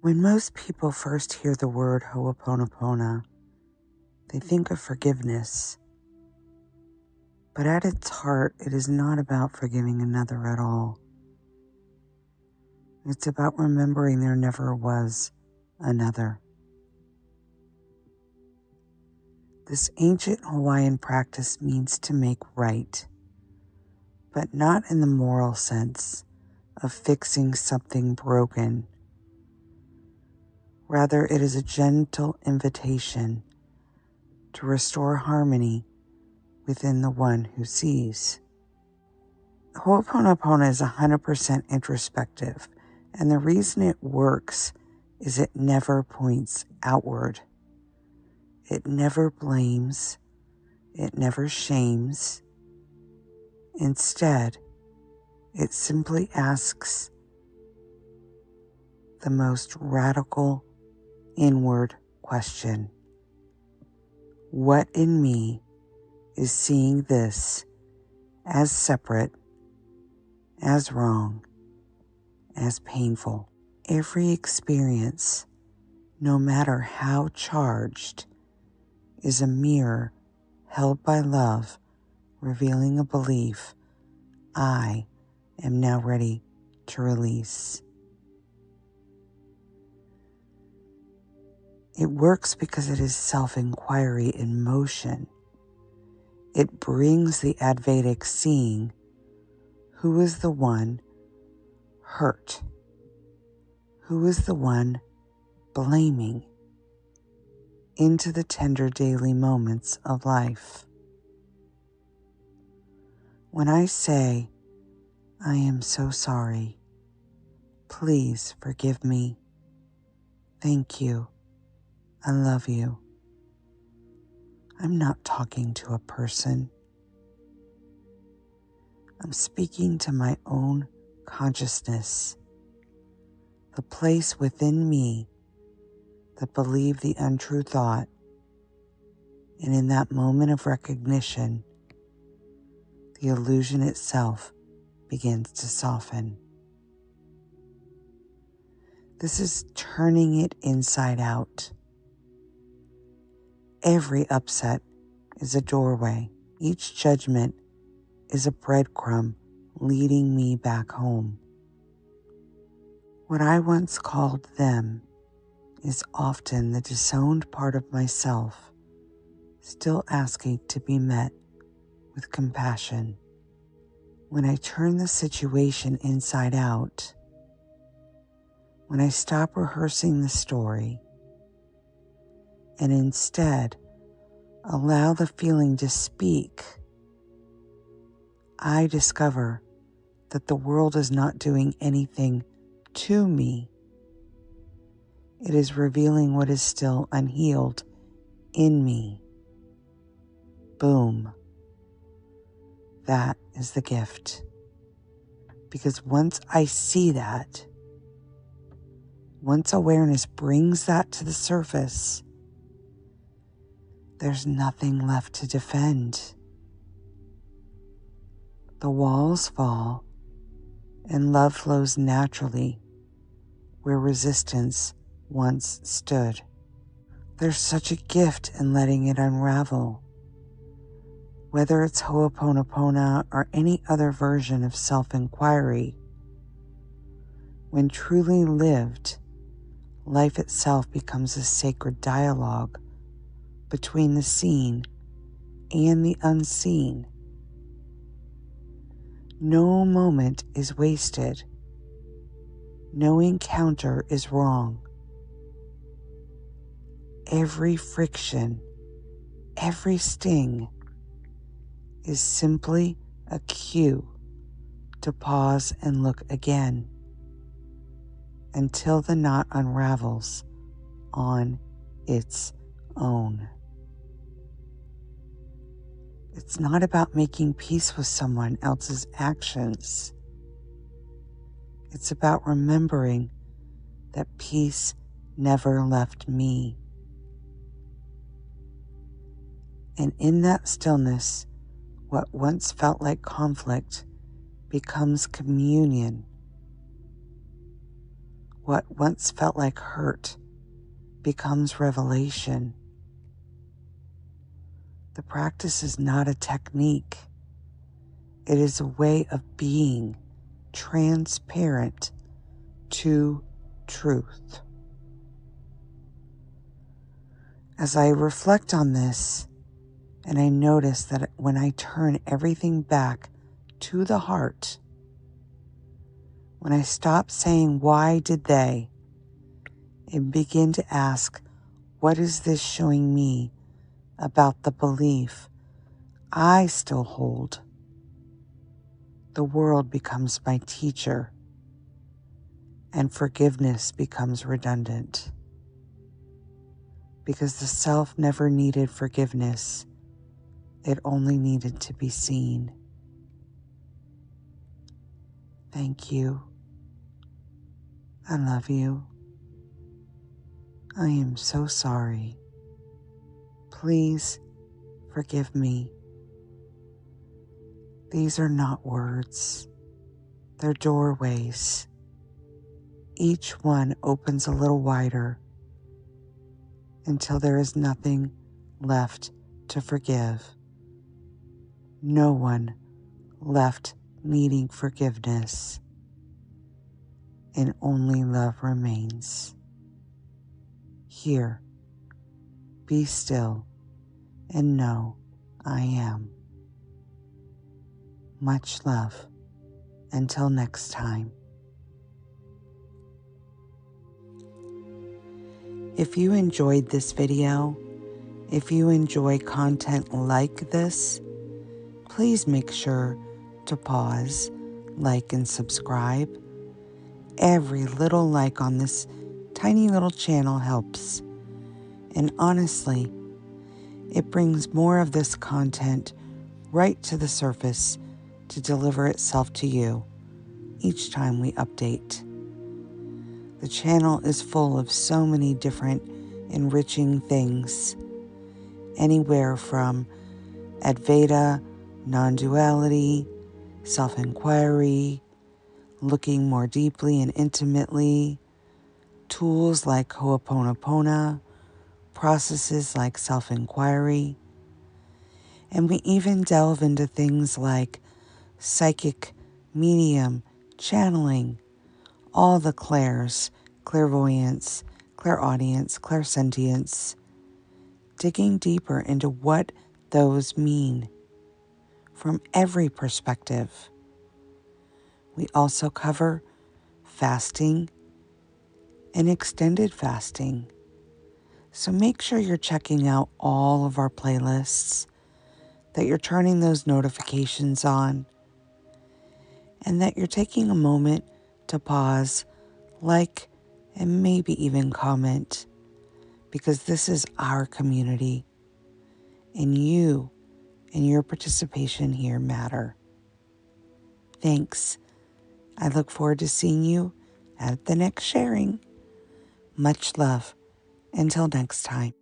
When most people first hear the word Ho Oponopono, they think of forgiveness. But at its heart, it is not about forgiving another at all. It's about remembering there never was another. This ancient Hawaiian practice means to make right, but not in the moral sense of fixing something broken. Rather, it is a gentle invitation to restore harmony within the one who sees. Ho Oponopono is 100% introspective, and the reason it works is it never points outward. It never blames. It never shames. Instead, it simply asks the most radical inward question. What in me is seeing this as separate, as wrong, as painful? Every experience, no matter how charged, is a mirror held by love, revealing a belief I am now ready to release. It works because it is self-inquiry in motion. It brings the Advaitic seeing who is the one hurt, who is the one blaming, into the tender daily moments of life. When I say, I am so sorry, please forgive me, thank you, I love you, I'm not talking to a person. I'm speaking to my own consciousness, the place within me that believed the untrue thought, and in that moment of recognition, the illusion itself begins to soften. This is turning it inside out. Every upset is a doorway. Each judgment is a breadcrumb leading me back home. What I once called them is often the disowned part of myself, still asking to be met with compassion. When I turn the situation inside out, when I stop rehearsing the story and instead allow the feeling to speak, I discover that the world is not doing anything to me. It is revealing what is still unhealed in me. Boom. That is the gift. Because once I see that, once awareness brings that to the surface, there's nothing left to defend. The walls fall and love flows naturally where resistance once stood. There's such a gift in letting it unravel. Whether it's Ho Oponopono or any other version of self-inquiry, when truly lived, life itself becomes a sacred dialogue between the seen and the unseen. No moment is wasted. No encounter is wrong. Every friction, every sting is simply a cue to pause and look again until the knot unravels on its own. It's not about making peace with someone else's actions. It's about remembering that peace never left me. And in that stillness, what once felt like conflict becomes communion. What once felt like hurt becomes revelation. The practice is not a technique. It is a way of being transparent to truth. As I reflect on this, and I notice that when I turn everything back to the heart, when I stop saying, why did they, and begin to ask, what is this showing me about the belief I still hold? The world becomes my teacher, and forgiveness becomes redundant. Because the self never needed forgiveness, it only needed to be seen. Thank you. I love you. I am so sorry. Please forgive me. These are not words. They're doorways. Each one opens a little wider until there is nothing left to forgive. No one left needing forgiveness, and only love remains. Here, be still and know I am. Much love. Until next time. If you enjoyed this video, if you enjoy content like this, please make sure to pause, like, and subscribe. Every little like on this tiny little channel helps. And honestly, it brings more of this content right to the surface to deliver itself to you each time we update. The channel is full of so many different enriching things, anywhere from Advaita, non-duality, self-inquiry, looking more deeply and intimately, tools like Ho Oponopono, processes like self-inquiry, and we even delve into things like psychic, medium, channeling, all the clairs, clairvoyance, clairaudience, clairsentience, digging deeper into what those mean from every perspective. We also cover fasting and extended fasting. So make sure you're checking out all of our playlists, that you're turning those notifications on, and that you're taking a moment to pause, like, and maybe even comment, because this is our community, and you and your participation here matter. Thanks. I look forward to seeing you at the next sharing. Much love. Until next time.